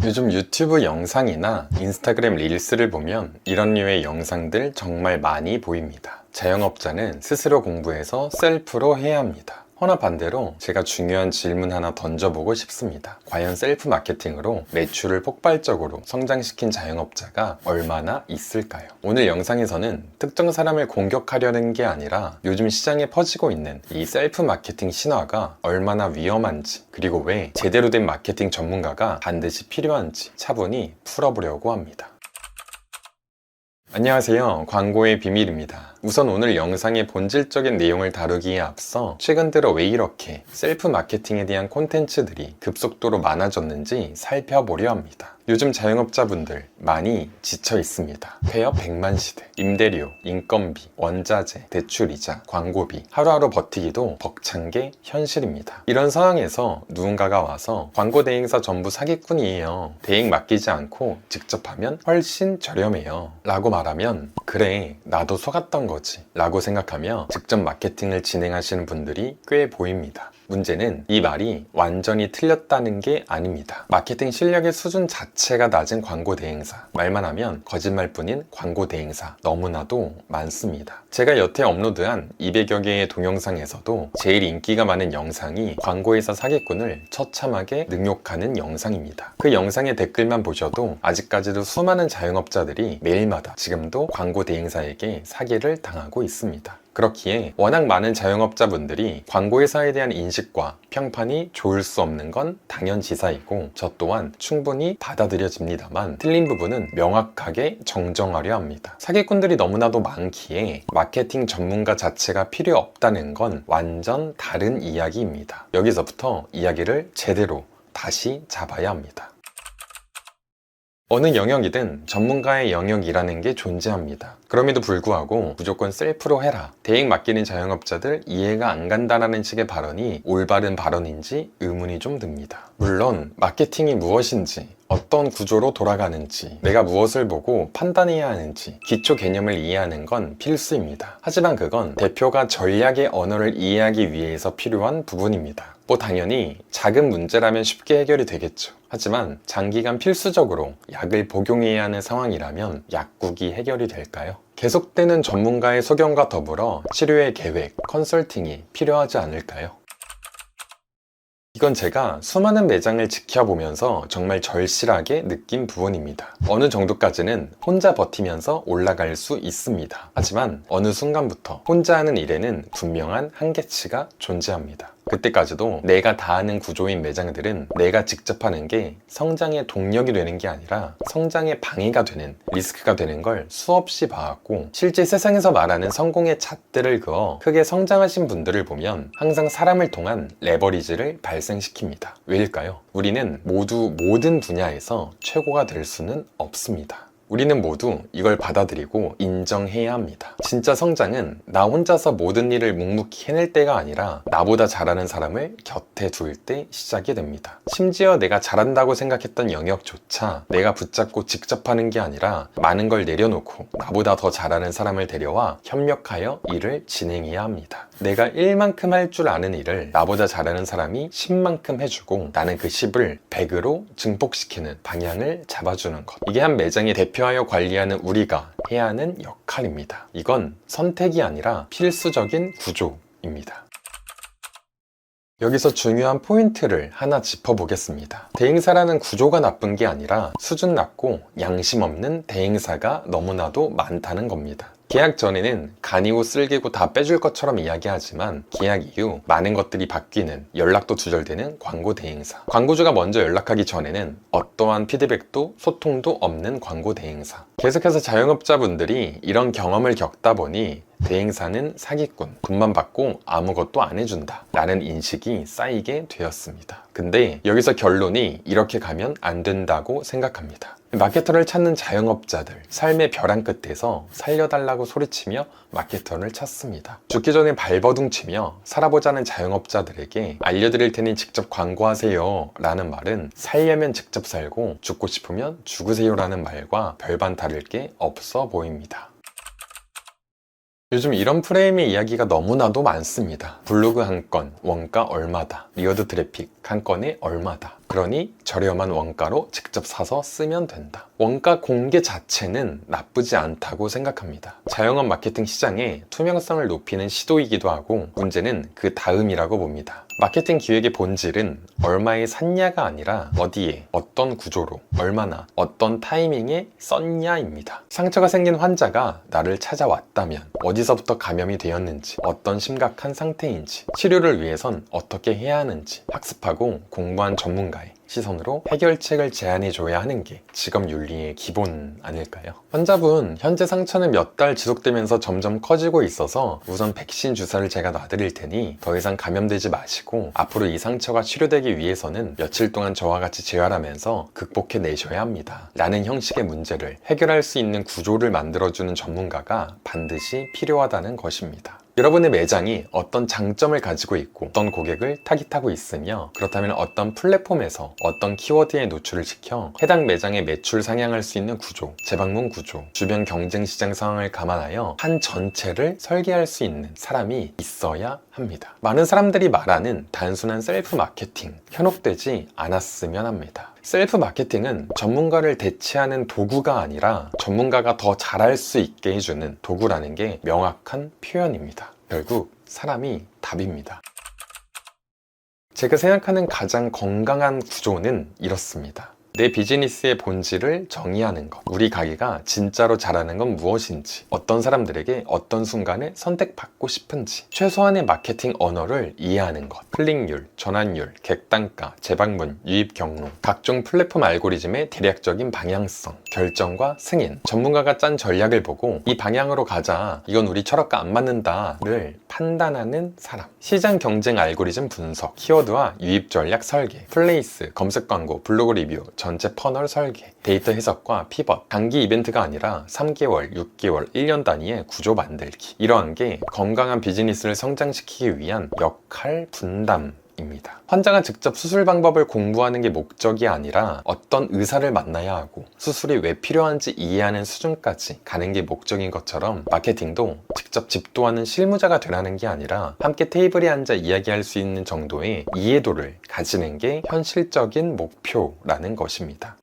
요즘 유튜브 영상이나 인스타그램 릴스를 보면 이런 류의 영상들 정말 많이 보입니다. 자영업자는 스스로 공부해서 셀프로 해야 합니다. 허나 반대로 제가 중요한 질문 하나 던져보고 싶습니다. 과연 셀프 마케팅으로 매출을 폭발적으로 성장시킨 자영업자가 얼마나 있을까요? 오늘 영상에서는 특정 사람을 공격하려는 게 아니라 요즘 시장에 퍼지고 있는 이 셀프 마케팅 신화가 얼마나 위험한지, 그리고 왜 제대로 된 마케팅 전문가가 반드시 필요한지 차분히 풀어보려고 합니다. 안녕하세요. 광고의 비밀입니다. 우선 오늘 영상의 본질적인 내용을 다루기에 앞서 최근 들어 왜 이렇게 셀프 마케팅에 대한 콘텐츠들이 급속도로 많아졌는지 살펴보려 합니다. 요즘 자영업자분들 많이 지쳐 있습니다. 폐업 100만 시대, 임대료, 인건비, 원자재, 대출이자, 광고비, 하루하루 버티기도 벅찬 게 현실입니다. 이런 상황에서 누군가가 와서 광고 대행사 전부 사기꾼이에요. 대행 맡기지 않고 직접 하면 훨씬 저렴해요. 라고 말하면 그래, 나도 속았던 거지 라고 생각하며 직접 마케팅을 진행하시는 분들이 꽤 보입니다. 문제는 이 말이 완전히 틀렸다는 게 아닙니다. 마케팅 실력의 수준 자체가 낮은 광고 대행사, 말만 하면 거짓말뿐인 광고 대행사 너무나도 많습니다. 제가 여태 업로드한 200여 개의 동영상에서도 제일 인기가 많은 영상이 광고회사 사기꾼을 처참하게 능욕하는 영상입니다. 그 영상의 댓글만 보셔도 아직까지도 수많은 자영업자들이 매일마다 지금도 광고 대행사에게 사기를 당하고 있습니다. 그렇기에 워낙 많은 자영업자분들이 광고회사에 대한 인식과 평판이 좋을 수 없는 건 당연지사이고 저 또한 충분히 받아들여집니다만 틀린 부분은 명확하게 정정하려 합니다. 사기꾼들이 너무나도 많기에 마케팅 전문가 자체가 필요 없다는 건 완전 다른 이야기입니다. 여기서부터 이야기를 제대로 다시 잡아야 합니다. 어느 영역이든 전문가의 영역이라는 게 존재합니다. 그럼에도 불구하고 무조건 셀프로 해라, 대행 맡기는 자영업자들 이해가 안 간다라는 식의 발언이 올바른 발언인지 의문이 좀 듭니다. 물론 마케팅이 무엇인지, 어떤 구조로 돌아가는지, 내가 무엇을 보고 판단해야 하는지 기초 개념을 이해하는 건 필수입니다. 하지만 그건 대표가 전략의 언어를 이해하기 위해서 필요한 부분입니다. 당연히 작은 문제라면 쉽게 해결이 되겠죠. 하지만 장기간 필수적으로 약을 복용해야 하는 상황이라면 약국이 해결이 될까요? 계속되는 전문가의 소견과 더불어 치료의 계획, 컨설팅이 필요하지 않을까요? 이건 제가 수많은 매장을 지켜보면서 정말 절실하게 느낀 부분입니다. 어느 정도까지는 혼자 버티면서 올라갈 수 있습니다. 하지만 어느 순간부터 혼자 하는 일에는 분명한 한계치가 존재합니다. 그때까지도 내가 다 하는 구조인 매장들은 내가 직접 하는 게 성장의 동력이 되는 게 아니라 성장의 방해가 되는, 리스크가 되는 걸 수없이 봐왔고, 실제 세상에서 말하는 성공의 잣대를 그어 크게 성장하신 분들을 보면 항상 사람을 통한 레버리지를 발생시킵니다. 왜일까요? 우리는 모두 모든 분야에서 최고가 될 수는 없습니다. 우리는 모두 이걸 받아들이고 인정해야 합니다. 진짜 성장은 나 혼자서 모든 일을 묵묵히 해낼 때가 아니라 나보다 잘하는 사람을 곁에 둘 때 시작이 됩니다. 심지어 내가 잘한다고 생각했던 영역조차 내가 붙잡고 직접 하는 게 아니라 많은 걸 내려놓고 나보다 더 잘하는 사람을 데려와 협력하여 일을 진행해야 합니다. 내가 1만큼 할 줄 아는 일을 나보다 잘하는 사람이 10만큼 해주고 나는 그 10을 100으로 증폭시키는 방향을 잡아주는 것. 이게 한 매장의 대표하여 관리하는 우리가 해야 하는 역할입니다. 이건 선택이 아니라 필수적인 구조입니다. 여기서 중요한 포인트를 하나 짚어보겠습니다. 대행사라는 구조가 나쁜 게 아니라 수준 낮고 양심 없는 대행사가 너무나도 많다는 겁니다. 계약 전에는 간이고 쓸개고 다 빼줄 것처럼 이야기하지만 계약 이후 많은 것들이 바뀌는, 연락도 두절되는 광고 대행사. 광고주가 먼저 연락하기 전에는 어떠한 피드백도 소통도 없는 광고 대행사. 계속해서 자영업자분들이 이런 경험을 겪다 보니 대행사는 사기꾼, 돈만 받고 아무것도 안 해준다 라는 인식이 쌓이게 되었습니다. 근데 여기서 결론이 이렇게 가면 안 된다고 생각합니다. 마케터를 찾는 자영업자들, 삶의 벼랑 끝에서 살려달라고 소리치며 마케터를 찾습니다. 죽기 전에 발버둥치며 살아보자는 자영업자들에게 알려드릴 테니 직접 광고하세요 라는 말은 살려면 직접 살고 죽고 싶으면 죽으세요 라는 말과 별반 다를 게 없어 보입니다. 요즘 이런 프레임의 이야기가 너무나도 많습니다. 블로그 한 건, 원가 얼마다, 리어드 트래픽 한 건에 얼마다. 그러니 저렴한 원가로 직접 사서 쓰면 된다. 원가 공개 자체는 나쁘지 않다고 생각합니다. 자영업 마케팅 시장의 투명성을 높이는 시도이기도 하고 문제는 그 다음이라고 봅니다. 마케팅 기획의 본질은 얼마에 샀냐가 아니라 어디에, 어떤 구조로, 얼마나, 어떤 타이밍에 썼냐입니다. 상처가 생긴 환자가 나를 찾아왔다면 어디서부터 감염이 되었는지, 어떤 심각한 상태인지, 치료를 위해선 어떻게 해야 하는지 학습하고 공부한 전문가의 시선으로 해결책을 제안해줘야 하는 게 직업 윤리의 기본 아닐까요? 환자분, 현재 상처는 몇 달 지속되면서 점점 커지고 있어서 우선 백신 주사를 제가 놔드릴 테니 더 이상 감염되지 마시고 앞으로 이 상처가 치료되기 위해서는 며칠 동안 저와 같이 재활하면서 극복해내셔야 합니다. 라는 형식의 문제를 해결할 수 있는 구조를 만들어주는 전문가가 반드시 필요하다는 것입니다. 여러분의 매장이 어떤 장점을 가지고 있고 어떤 고객을 타깃하고 있으며 그렇다면 어떤 플랫폼에서 어떤 키워드에 노출을 시켜 해당 매장의 매출 상향할 수 있는 구조, 재방문 구조, 주변 경쟁 시장 상황을 감안하여 한 전체를 설계할 수 있는 사람이 있어야 합니다. 많은 사람들이 말하는 단순한 셀프 마케팅, 현혹되지 않았으면 합니다. 셀프 마케팅은 전문가를 대체하는 도구가 아니라 전문가가 더 잘할 수 있게 해주는 도구라는 게 명확한 표현입니다. 결국 사람이 답입니다. 제가 생각하는 가장 건강한 구조는 이렇습니다. 내 비즈니스의 본질을 정의하는 것, 우리 가게가 진짜로 잘하는 건 무엇인지, 어떤 사람들에게 어떤 순간에 선택받고 싶은지, 최소한의 마케팅 언어를 이해하는 것, 클릭률, 전환율, 객단가, 재방문, 유입 경로, 각종 플랫폼 알고리즘의 대략적인 방향성, 결정과 승인, 전문가가 짠 전략을 보고 이 방향으로 가자, 이건 우리 철학과 안 맞는다를 판단하는 사람, 시장 경쟁 알고리즘 분석, 키워드와 유입 전략 설계, 플레이스, 검색 광고, 블로그 리뷰, 전체 퍼널 설계, 데이터 해석과 피벗, 단기 이벤트가 아니라 3개월, 6개월, 1년 단위의 구조 만들기. 이러한 게 건강한 비즈니스를 성장시키기 위한 역할 분담입니다. 환자가 직접 수술 방법을 공부하는 게 목적이 아니라 어떤 의사를 만나야 하고 수술이 왜 필요한지 이해하는 수준까지 가는 게 목적인 것처럼 마케팅도 직접 집도하는 실무자가 되라는 게 아니라 함께 테이블에 앉아 이야기할 수 있는 정도의 이해도를 가지는 게 현실적인 목표라는 것입니다.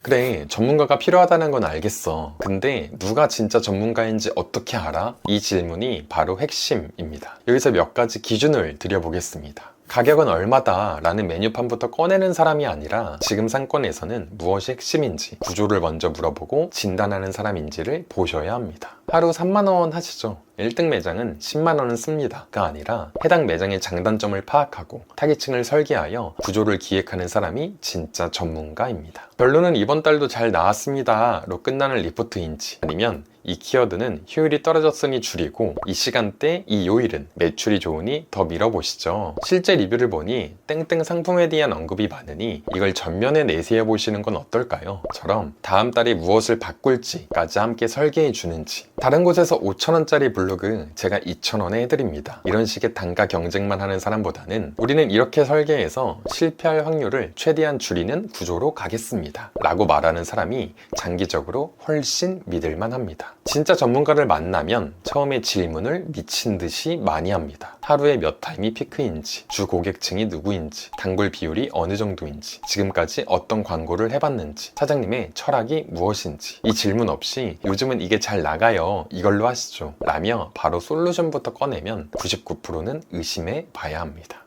그래, 전문가가 필요하다는 건 알겠어. 근데 누가 진짜 전문가인지 어떻게 알아? 이 질문이 바로 핵심입니다. 여기서 몇 가지 기준을 드려보겠습니다. 가격은 얼마다 라는 메뉴판부터 꺼내는 사람이 아니라 지금 상권에서는 무엇이 핵심인지 구조를 먼저 물어보고 진단하는 사람인지를 보셔야 합니다. 하루 3만원 하시죠. 1등 매장은 10만원은 씁니다 가 아니라 해당 매장의 장단점을 파악하고 타깃층을 설계하여 구조를 기획하는 사람이 진짜 전문가입니다. 결론은 이번 달도 잘 나왔습니다 로 끝나는 리포트인지 아니면 이 키워드는 효율이 떨어졌으니 줄이고 이 시간대 이 요일은 매출이 좋으니 더 밀어보시죠. 실제 리뷰를 보니 땡땡 상품에 대한 언급이 많으니 이걸 전면에 내세워 보시는 건 어떨까요? 처럼 다음 달에 무엇을 바꿀지까지 함께 설계해 주는지, 다른 곳에서 5,000원짜리 블로그 제가 2,000원에 해드립니다 이런 식의 단가 경쟁만 하는 사람보다는 우리는 이렇게 설계해서 실패할 확률을 최대한 줄이는 구조로 가겠습니다 라고 말하는 사람이 장기적으로 훨씬 믿을만 합니다. 진짜 전문가를 만나면 처음에 질문을 미친 듯이 많이 합니다. 하루에 몇 타임이 피크인지, 주 고객층이 누구인지, 단골 비율이 어느 정도인지, 지금까지 어떤 광고를 해봤는지, 사장님의 철학이 무엇인지. 이 질문 없이 요즘은 이게 잘 나가요 이걸로 하시죠 라며 바로 솔루션부터 꺼내면 99%는 의심해 봐야 합니다.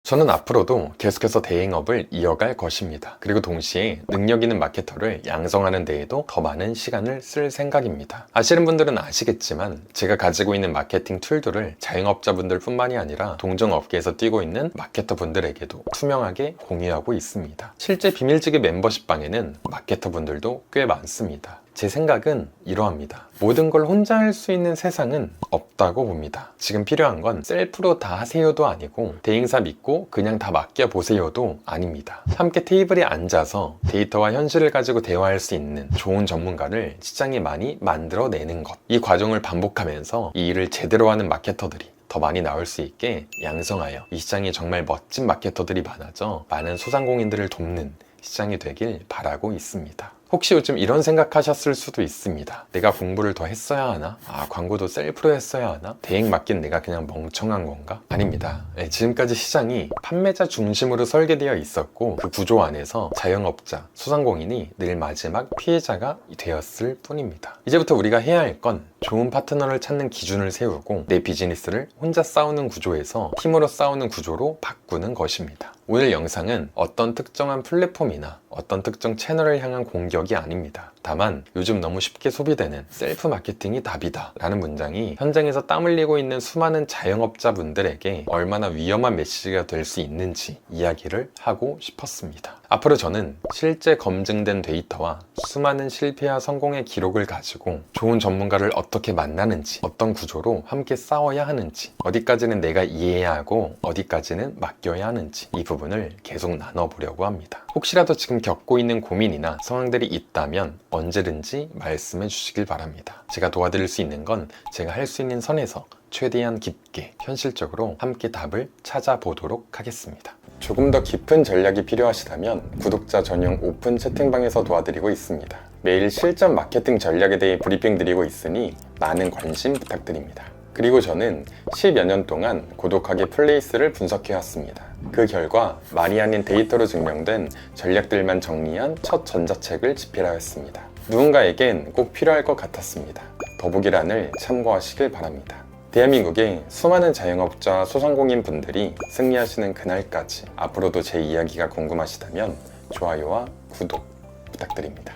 저는 앞으로도 계속해서 대행업을 이어갈 것입니다. 그리고 동시에 능력 있는 마케터를 양성하는 데에도 더 많은 시간을 쓸 생각입니다. 아시는 분들은 아시겠지만 제가 가지고 있는 마케팅 툴들을 자영업자분들 뿐만이 아니라 동종업계에서 뛰고 있는 마케터 분들에게도 투명하게 공유하고 있습니다. 실제 비밀지기 멤버십 방에는 마케터 분들도 꽤 많습니다. 제 생각은 이러합니다. 모든 걸 혼자 할 수 있는 세상은 없다고 봅니다. 지금 필요한 건 셀프로 다 하세요도 아니고 대행사 믿고 그냥 다 맡겨보세요도 아닙니다. 함께 테이블에 앉아서 데이터와 현실을 가지고 대화할 수 있는 좋은 전문가를 시장에 많이 만들어내는 것. 이 과정을 반복하면서 이 일을 제대로 하는 마케터들이 더 많이 나올 수 있게 양성하여 이 시장에 정말 멋진 마케터들이 많아져 많은 소상공인들을 돕는 시장이 되길 바라고 있습니다. 혹시 요즘 이런 생각하셨을 수도 있습니다. 내가 공부를 더 했어야 하나? 광고도 셀프로 했어야 하나? 대행 맡긴 내가 그냥 멍청한 건가? 아닙니다. 지금까지 시장이 판매자 중심으로 설계되어 있었고 그 구조 안에서 자영업자, 소상공인이 늘 마지막 피해자가 되었을 뿐입니다. 이제부터 우리가 해야 할 건 좋은 파트너를 찾는 기준을 세우고 내 비즈니스를 혼자 싸우는 구조에서 팀으로 싸우는 구조로 바꾸는 것입니다. 오늘 영상은 어떤 특정한 플랫폼이나 어떤 특정 채널을 향한 공격이 아닙니다. 다만 요즘 너무 쉽게 소비되는 셀프 마케팅이 답이다 라는 문장이 현장에서 땀 흘리고 있는 수많은 자영업자분들에게 얼마나 위험한 메시지가 될 수 있는지 이야기를 하고 싶었습니다. 앞으로 저는 실제 검증된 데이터와 수많은 실패와 성공의 기록을 가지고 좋은 전문가를 어떻게 만나는지, 어떤 구조로 함께 싸워야 하는지, 어디까지는 내가 이해해야 하고 어디까지는 맡겨야 하는지 이 부분을 계속 나눠보려고 합니다. 혹시라도 지금 겪고 있는 고민이나 상황들이 있다면 언제든지 말씀해 주시길 바랍니다. 제가 도와드릴 수 있는 건 제가 할 수 있는 선에서 최대한 깊게 현실적으로 함께 답을 찾아보도록 하겠습니다. 조금 더 깊은 전략이 필요하시다면 구독자 전용 오픈 채팅방에서 도와드리고 있습니다. 매일 실전 마케팅 전략에 대해 브리핑 드리고 있으니 많은 관심 부탁드립니다. 그리고 저는 10여 년 동안 고독하게 플레이스를 분석해왔습니다. 그 결과 말이 아닌 데이터로 증명된 전략들만 정리한 첫 전자책을 집필하였습니다. 누군가에겐 꼭 필요할 것 같았습니다. 더보기란을 참고하시길 바랍니다. 대한민국의 수많은 자영업자, 소상공인 분들이 승리하시는 그날까지 앞으로도 제 이야기가 궁금하시다면 좋아요와 구독 부탁드립니다.